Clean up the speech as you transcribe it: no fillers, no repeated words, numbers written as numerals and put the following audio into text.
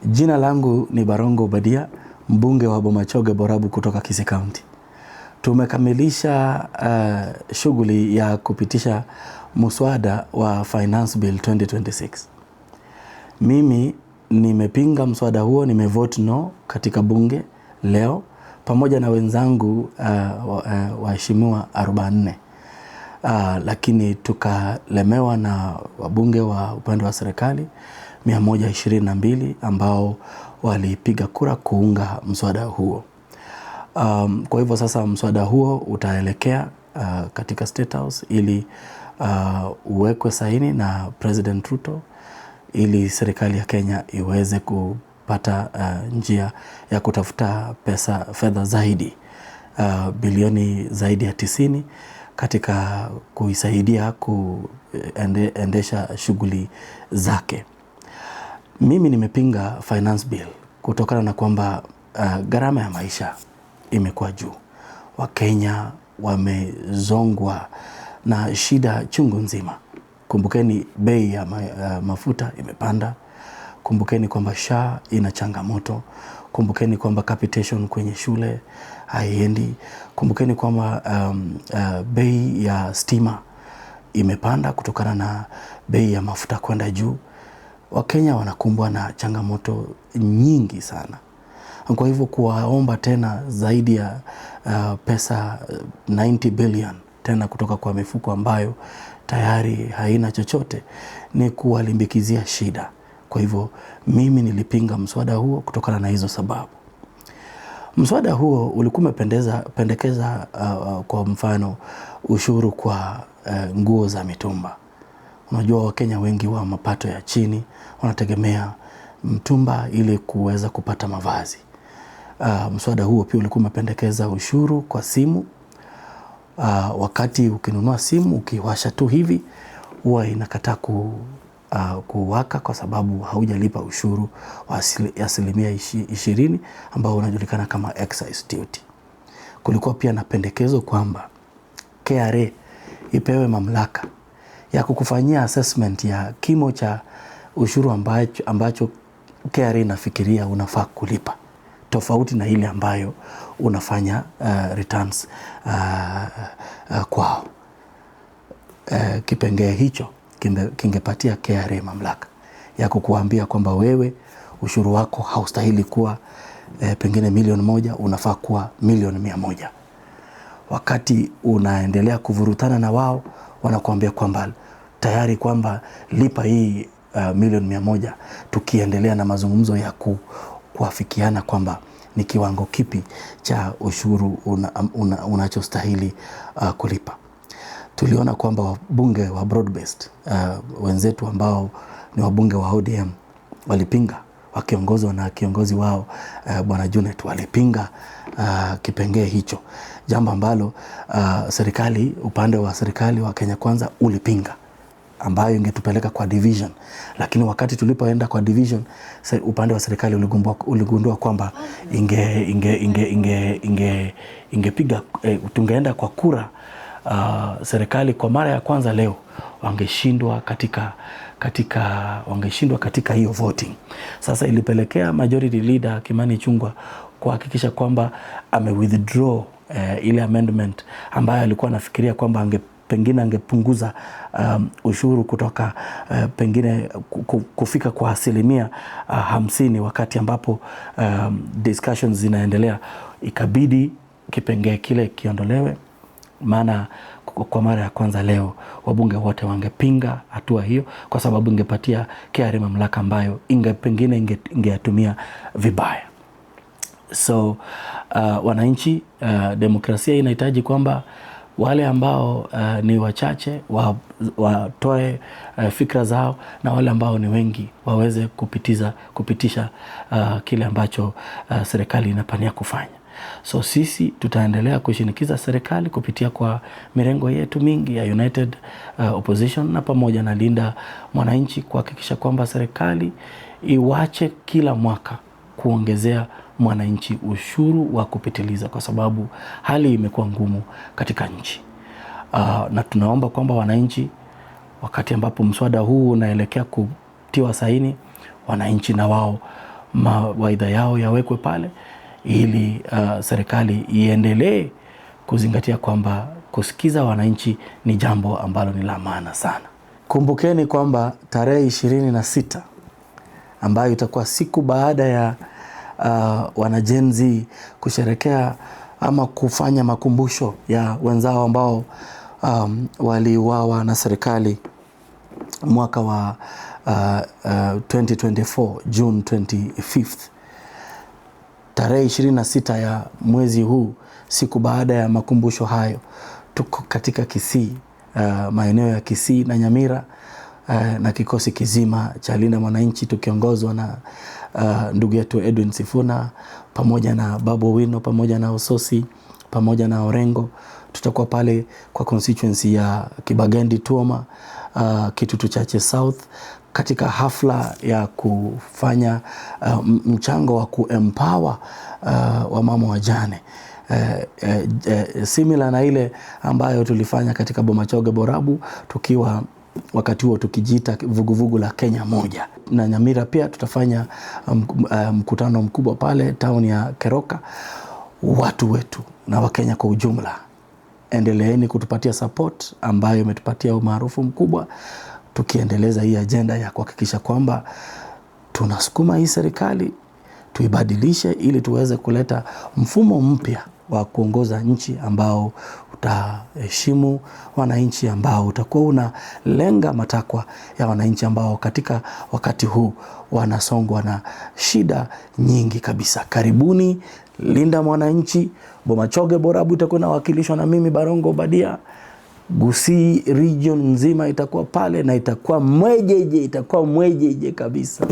Jina langu ni Barongo Obadia, mbunge wa Bomachoge Borabu kutoka Kisii County. Tumekamilisha shughuli ya kupitisha muswada wa Finance Bill 2026. Mimi nimepinga muswada huo, nimevote no katika bunge leo pamoja na wenzangu waheshimiwa 44. Lakini tukalemewa na wabunge wa upande wa serikali 122 ambao walipiga kura kuunga mswada huo. Kwa hivyo sasa mswada huo utaelekea katika State House ili uwekwe saini na President Ruto ili serikali ya Kenya iweze kupata njia ya kutafuta fedha zaidi, bilioni zaidi ya 90 katika kuisaidia kuendesha shughuli zake. Mimi nimepinga Finance Bill kutokana na kwamba gharama ya maisha imekuwa juu. Wakenya wamezongwa na shida chungu nzima. Kumbukeni bei ya mafuta imepanda. Kumbukeni kwamba SHA ina changamoto. Kumbukeni kwamba capitation kwenye shule haiendi. Kumbukeni kwamba bei ya stima imepanda kutokana na bei ya mafuta kwenda juu. Wakenya wanakumbwa na changamoto nyingi sana. Kwa hivyo kuwaomba tena zaidi ya pesa 90 billion tena kutoka kwa mifuko ambayo tayari haina chochote ni kuwalimbikizia shida. Kwa hivyo mimi nilipinga mswada huo kutokana na hizo sababu. Mswada huo ulikuwa umependekeza kwa mfano ushuru kwa nguo za mitumba. Unajua Wakenya wengi wa mapato ya chini wanategemea mtumba ili kuweza kupata mavazi. Mswada huo pia ulikuwa umependekeza ushuru kwa simu. Wakati ukinunua simu ukiwasha tu hivi huwa inakataa kuwaka kwa sababu haujalipa ushuru wa asilimia 20 ambao unajulikana kama excise duty. Kulikuwa pia na pendekezo kwamba KRA ipewe mamlaka ya kukufanyia assessment ya kimo cha ushuru ambacho KRA inafikiria unafaa kulipa, tofauti na ile ambayo unafanya returns kwao. Kipengee hicho kingepatia KRA mamlaka ya kukuambia kwamba wewe ushuru wako haustahili kuwa pengine 1,000,000, unafaa kuwa 1,100,000. Wakati unaendelea kuvurutana na wao, wanakuambia kwamba tayari kwamba lipa hii 1,100,000, tukiendelea na mazungumzo ya kuafikiana kwamba ni kiwango kipi cha ushuru unachostahili kulipa. Tuliona kwamba wabunge wa broad-based wenzetu ambao ni wabunge wa ODM walipinga, wakiongozwa na kiongozi wao Bwana Junet, walipinga kipengee hicho, jambo ambalo upande wa serikali wa Kenya Kwanza ulipinga, ambayo ingetupeleka kwa division. Lakini wakati tulipoenda kwa division, upande wa serikali uligundua kwamba ingepiga tungeenda kwa kura. Serikali kwa mara ya kwanza leo wangeshindwa katika hiyo voting. Sasa ilipelekea majority leader Kimani Ichung'wah kuhakikisha kwamba withdraw ile amendment ambayo alikuwa anafikiria kwamba pengine angepunguza ushuru kutoka pengine kufika kwa asilimia 50 wakati ambapo discussions zinaendelea. Ikabidi kipengee kile kiondolewe, maana kwa mara ya kwanza leo wabunge wote wangepinga hatua hiyo kwa sababu ingepatia KRA mamlaka ambayo pengine ingeyatumia vibaya. So wananchi, demokrasia inahitaji kwamba wale ambao ni wachache watoe fikra zao na wale ambao ni wengi waweze kupitisha kile ambacho serikali inapania kufanya. So sisi tutaendelea kushinikiza serikali kupitia kwa mirengo yetu mingi ya United Opposition na pamoja na Linda Mwananchi kuhakikisha kwamba serikali iwache kila mwaka kuongezea mwananchi ushuru wa kupitiliza, kwa sababu hali imekuwa ngumu katika nchi. Na tunaomba kwamba wananchi, wakati ambapo mswada huu unaelekea kutiwa saini, wananchi na wao mawaidha yao yawekwe pale, ili serikali iendelee kuzingatia kwamba kusikiza wananchi ni jambo ambalo ni la maana sana. Kumbukeni kwamba tarehe 26 ambayo itakuwa siku baada ya wanajenzi kusherekea ama kufanya makumbusho ya wenzao ambao waliuawa na serikali mwaka wa 2024 June 25th. Tarehe 26 ya mwezi huu, siku baada ya makumbusho hayo, tuko katika Kisii, maeneo ya Kisii na Nyamira, na kikosi kizima cha Linda Mwananchi tukiongozwa na ndugu yetu Edwin Sifuna, pamoja na Babu Owino, pamoja na Ososi, pamoja na Orengo. Tutakuwa pale kwa constituency ya Kibagendi Tuoma, Kitutu Chache South, katika hafla ya kufanya mchango wa kuempower wamama wajane, similar na ile ambayo tulifanya katika Bomachoge Borabu, tukiwa wakati huo tukijiita vuguvugu la Kenya moja. Na Nyamira pia tutafanya mkutano mkubwa pale town ya Keroka. Watu wetu na Wakenya kwa ujumla, endeleeni kutupatia support ambayo imetupatia umaarufu mkubwa, tukiendeleza hii agenda ya kuhakikisha kwamba tunasukuma hii serikali tuibadilishe, ili tuweze kuleta mfumo mpya wa kuongoza nchi ambao utaheshimu wananchi, ambao utakuwa unalenga matakwa ya wananchi ambao katika wakati huu wanasongwa na shida nyingi kabisa. Karibuni Linda Mwananchi. Bomachoge Borabu itakuwa inawakilishwa na mimi Barongo Obadia. Gusii region nzima itakuwa pale, na itakuwa mwejeje kabisa.